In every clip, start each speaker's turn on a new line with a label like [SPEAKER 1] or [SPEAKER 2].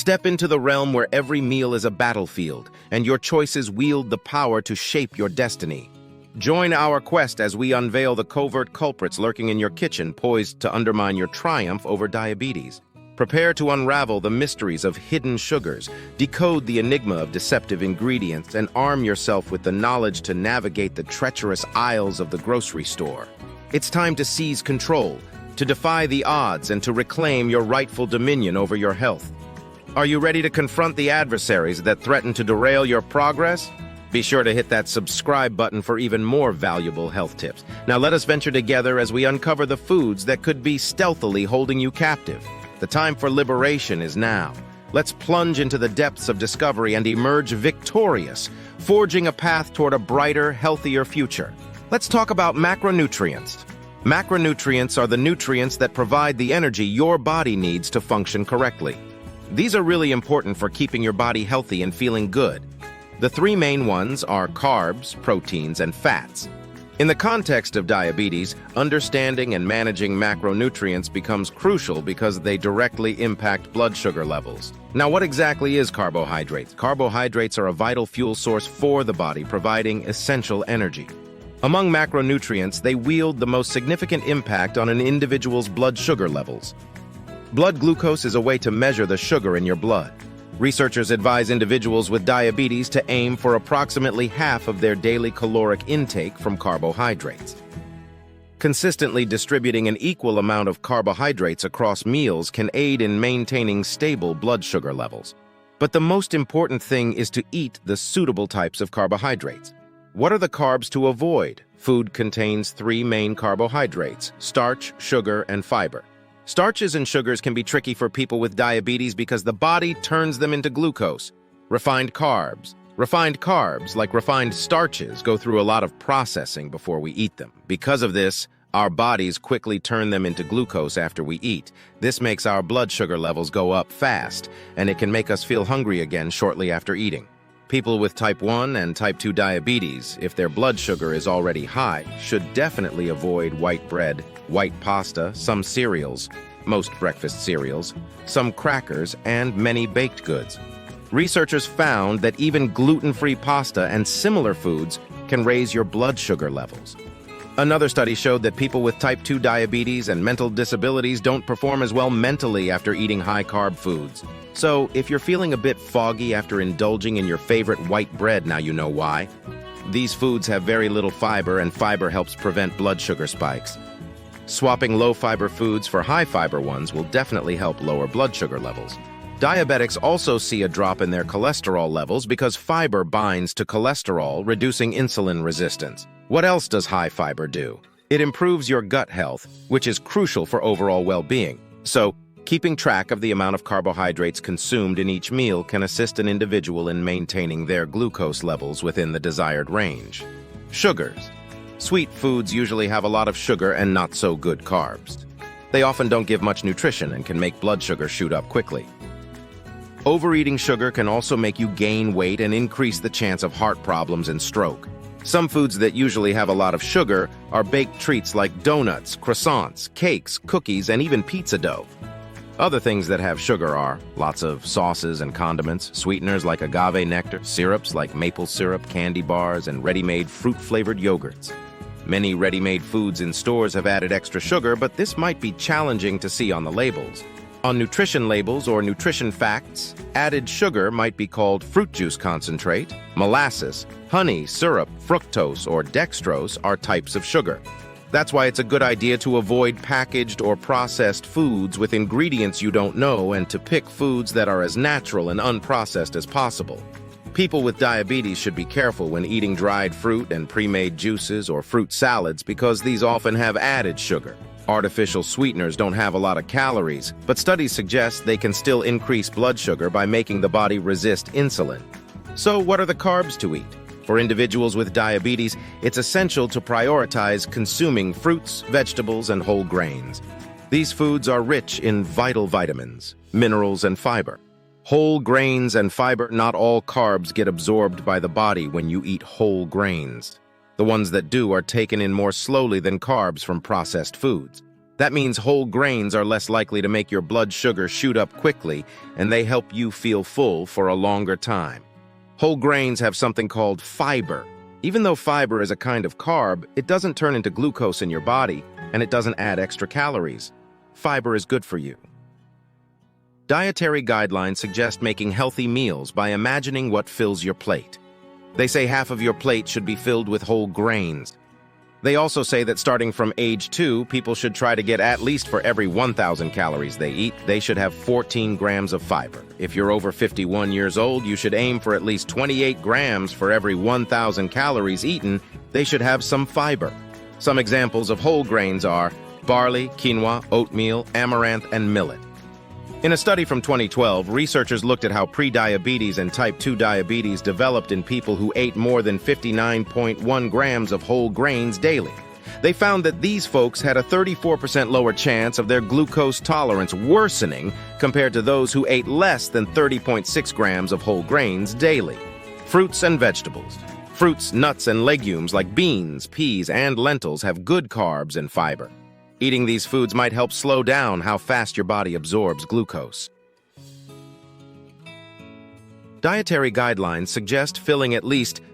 [SPEAKER 1] Step into the realm where every meal is a battlefield, and your choices wield the power to shape your destiny. Join our quest as we unveil the covert culprits lurking in your kitchen, poised to undermine your triumph over diabetes. Prepare to unravel the mysteries of hidden sugars, decode the enigma of deceptive ingredients, and arm yourself with the knowledge to navigate the treacherous aisles of the grocery store. It's time to seize control, to defy the odds, and to reclaim your rightful dominion over your health. Are you ready to confront the adversaries that threaten to derail your progress? Be sure to hit that subscribe button for even more valuable health tips. Now let us venture together as we uncover the foods that could be stealthily holding you captive. The time for liberation is now. Let's plunge into the depths of discovery and emerge victorious, forging a path toward a brighter, healthier future. Let's talk about macronutrients. Macronutrients are the nutrients that provide the energy your body needs to function correctly. These are really important for keeping your body healthy and feeling good. The three main ones are carbs, proteins, and fats. In the context of diabetes, understanding and managing macronutrients becomes crucial because they directly impact blood sugar levels. Now, what exactly is carbohydrates? Carbohydrates are a vital fuel source for the body, providing essential energy. Among macronutrients, they wield the most significant impact on an individual's blood sugar levels. Blood glucose is a way to measure the sugar in your blood. Researchers advise individuals with diabetes to aim for approximately half of their daily caloric intake from carbohydrates. Consistently distributing an equal amount of carbohydrates across meals can aid in maintaining stable blood sugar levels. But the most important thing is to eat the suitable types of carbohydrates. What are the carbs to avoid? Food contains three main carbohydrates: starch, sugar, and fiber. Starches and sugars can be tricky for people with diabetes because the body turns them into glucose. Refined carbs, like refined starches, go through a lot of processing before we eat them. Because of this, our bodies quickly turn them into glucose after we eat. This makes our blood sugar levels go up fast, and it can make us feel hungry again shortly after eating. People with type 1 and type 2 diabetes, if their blood sugar is already high, should definitely avoid white bread, white pasta, some cereals, most breakfast cereals, some crackers, and many baked goods. Researchers found that even gluten-free pasta and similar foods can raise your blood sugar levels. Another study showed that people with type 2 diabetes and mental disabilities don't perform as well mentally after eating high-carb foods. So, if you're feeling a bit foggy after indulging in your favorite white bread, now you know why. These foods have very little fiber, and fiber helps prevent blood sugar spikes. Swapping low-fiber foods for high-fiber ones will definitely help lower blood sugar levels. Diabetics also see a drop in their cholesterol levels because fiber binds to cholesterol, reducing insulin resistance. What else does high fiber do? It improves your gut health, which is crucial for overall well-being. So, keeping track of the amount of carbohydrates consumed in each meal can assist an individual in maintaining their glucose levels within the desired range. Sugars. Sweet foods usually have a lot of sugar and not so good carbs. They often don't give much nutrition and can make blood sugar shoot up quickly. Overeating sugar can also make you gain weight and increase the chance of heart problems and stroke. Some foods that usually have a lot of sugar are baked treats like donuts, croissants, cakes, cookies, and even pizza dough. Other things that have sugar are lots of sauces and condiments, sweeteners like agave nectar, syrups like maple syrup, candy bars, and ready-made fruit-flavored yogurts. Many ready-made foods in stores have added extra sugar, but this might be challenging to see on the labels. On nutrition labels or nutrition facts, added sugar might be called fruit juice concentrate, molasses, honey, syrup, fructose, or dextrose are types of sugar. That's why it's a good idea to avoid packaged or processed foods with ingredients you don't know and to pick foods that are as natural and unprocessed as possible. People with diabetes should be careful when eating dried fruit and pre-made juices or fruit salads because these often have added sugar. Artificial sweeteners don't have a lot of calories, but studies suggest they can still increase blood sugar by making the body resist insulin. So what are the carbs to eat? For individuals with diabetes, it's essential to prioritize consuming fruits, vegetables, and whole grains. These foods are rich in vital vitamins, minerals, and fiber. Whole grains and fiber, not all carbs get absorbed by the body when you eat whole grains. The ones that do are taken in more slowly than carbs from processed foods. That means whole grains are less likely to make your blood sugar shoot up quickly, and they help you feel full for a longer time. Whole grains have something called fiber. Even though fiber is a kind of carb, it doesn't turn into glucose in your body, and it doesn't add extra calories. Fiber is good for you. Dietary guidelines suggest making healthy meals by imagining what fills your plate. They say half of your plate should be filled with whole grains. They also say that starting from age 2, people should try to get at least for every 1,000 calories they eat, they should have 14 grams of fiber. If you're over 51 years old, you should aim for at least 28 grams for every 1,000 calories eaten. They should have some fiber. Some examples of whole grains are barley, quinoa, oatmeal, amaranth, and millet. In a study from 2012, researchers looked at how prediabetes and type 2 diabetes developed in people who ate more than 59.1 grams of whole grains daily. They found that these folks had a 34% lower chance of their glucose tolerance worsening compared to those who ate less than 30.6 grams of whole grains daily. Fruits and vegetables. Fruits, nuts, and legumes like beans, peas, and lentils have good carbs and fiber. Eating these foods might help slow down how fast your body absorbs glucose. Dietary guidelines suggest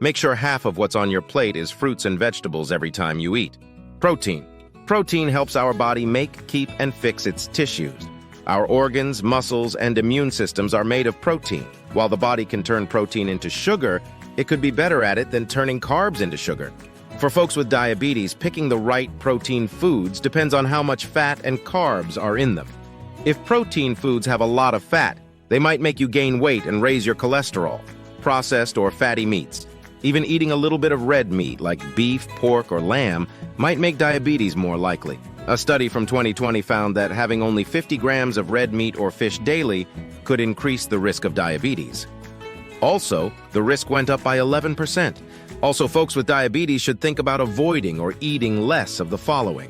[SPEAKER 1] make sure half of what's on your plate is fruits and vegetables every time you eat. Protein. Protein helps our body make, keep, and fix its tissues. Our organs, muscles, and immune systems are made of protein. While the body can turn protein into sugar, it could be better at it than turning carbs into sugar. For folks with diabetes, picking the right protein foods depends on how much fat and carbs are in them. If protein foods have a lot of fat, they might make you gain weight and raise your cholesterol. Processed or fatty meats. Even eating a little bit of red meat like beef, pork, or lamb might make diabetes more likely. A study from 2020 found that having only 50 grams of red meat or fish daily could increase the risk of diabetes. Also, the risk went up by 11%. Also, folks with diabetes should think about avoiding or eating less of the following: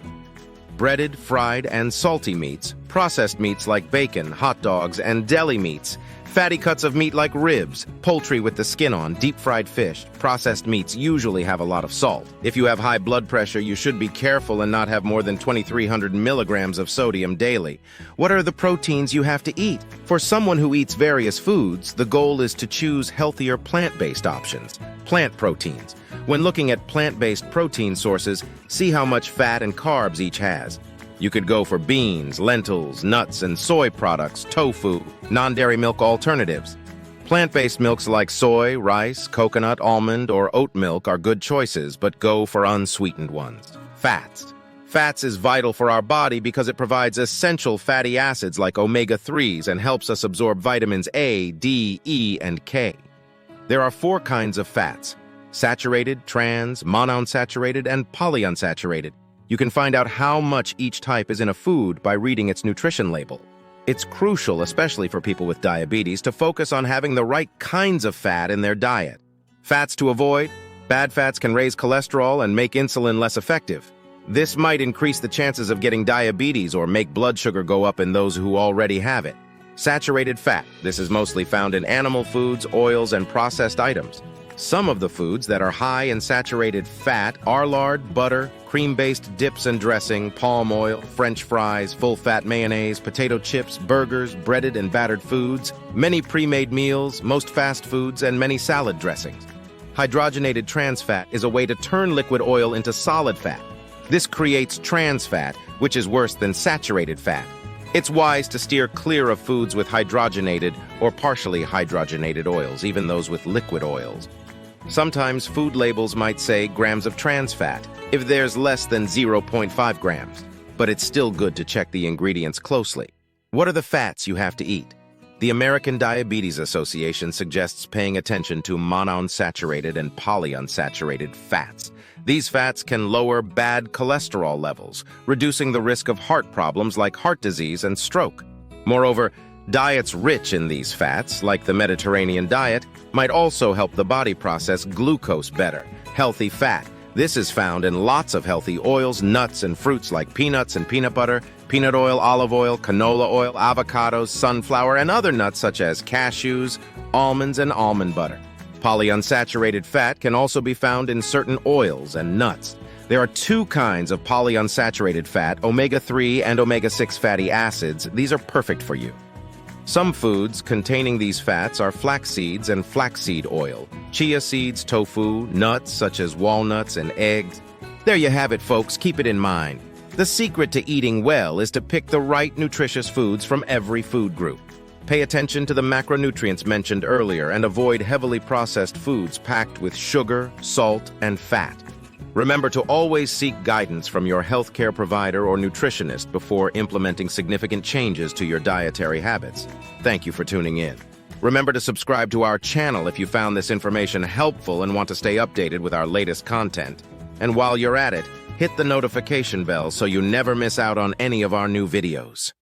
[SPEAKER 1] breaded, fried, and salty meats, processed meats like bacon, hot dogs, and deli meats, fatty cuts of meat like ribs, poultry with the skin on, deep-fried fish. Processed meats usually have a lot of salt. If you have high blood pressure, you should be careful and not have more than 2,300 milligrams of sodium daily. What are the proteins you have to eat? For someone who eats various foods, the goal is to choose healthier plant-based options. Plant proteins. When looking at plant-based protein sources, see how much fat and carbs each has. You could go for beans, lentils, nuts, and soy products, tofu, non-dairy milk alternatives. Plant-based milks like soy, rice, coconut, almond, or oat milk are good choices, but go for unsweetened ones. Fats. Fats is vital for our body because it provides essential fatty acids like omega-3s and helps us absorb vitamins A, D, E, and K. There are 4 kinds of fats: saturated, trans, monounsaturated, and polyunsaturated. You can find out how much each type is in a food by reading its nutrition label. It's crucial, especially for people with diabetes, to focus on having the right kinds of fat in their diet. Fats to avoid: bad fats can raise cholesterol and make insulin less effective. This might increase the chances of getting diabetes or make blood sugar go up in those who already have it. Saturated fat. This is mostly found in animal foods, oils, and processed items. Some of the foods that are high in saturated fat are lard, butter, cream-based dips and dressing, palm oil, French fries, full-fat mayonnaise, potato chips, burgers, breaded and battered foods, many pre-made meals, most fast foods, and many salad dressings. Hydrogenated trans fat is a way to turn liquid oil into solid fat. This creates trans fat, which is worse than saturated fat. It's wise to steer clear of foods with hydrogenated or partially hydrogenated oils, even those with liquid oils. Sometimes food labels might say grams of trans fat if there's less than 0.5 grams, but it's still good to check the ingredients closely. What are the fats you have to eat? The American Diabetes Association suggests paying attention to monounsaturated and polyunsaturated fats. These fats can lower bad cholesterol levels, reducing the risk of heart problems like heart disease and stroke. Moreover, diets rich in these fats, like the Mediterranean diet, might also help the body process glucose better. Healthy fat. This is found in lots of healthy oils, nuts, and fruits like peanuts and peanut butter, peanut oil, olive oil, canola oil, avocados, sunflower, and other nuts such as cashews, almonds, and almond butter. Polyunsaturated fat can also be found in certain oils and nuts. There are two kinds of polyunsaturated fat, omega-3 and omega-6 fatty acids. These are perfect for you. Some foods containing these fats are flax seeds and flaxseed oil, chia seeds, tofu, nuts such as walnuts and eggs. There you have it, folks. Keep it in mind. The secret to eating well is to pick the right nutritious foods from every food group. Pay attention to the macronutrients mentioned earlier and avoid heavily processed foods packed with sugar, salt, and fat. Remember to always seek guidance from your healthcare provider or nutritionist before implementing significant changes to your dietary habits. Thank you for tuning in. Remember to subscribe to our channel if you found this information helpful and want to stay updated with our latest content. And while you're at it, hit the notification bell so you never miss out on any of our new videos.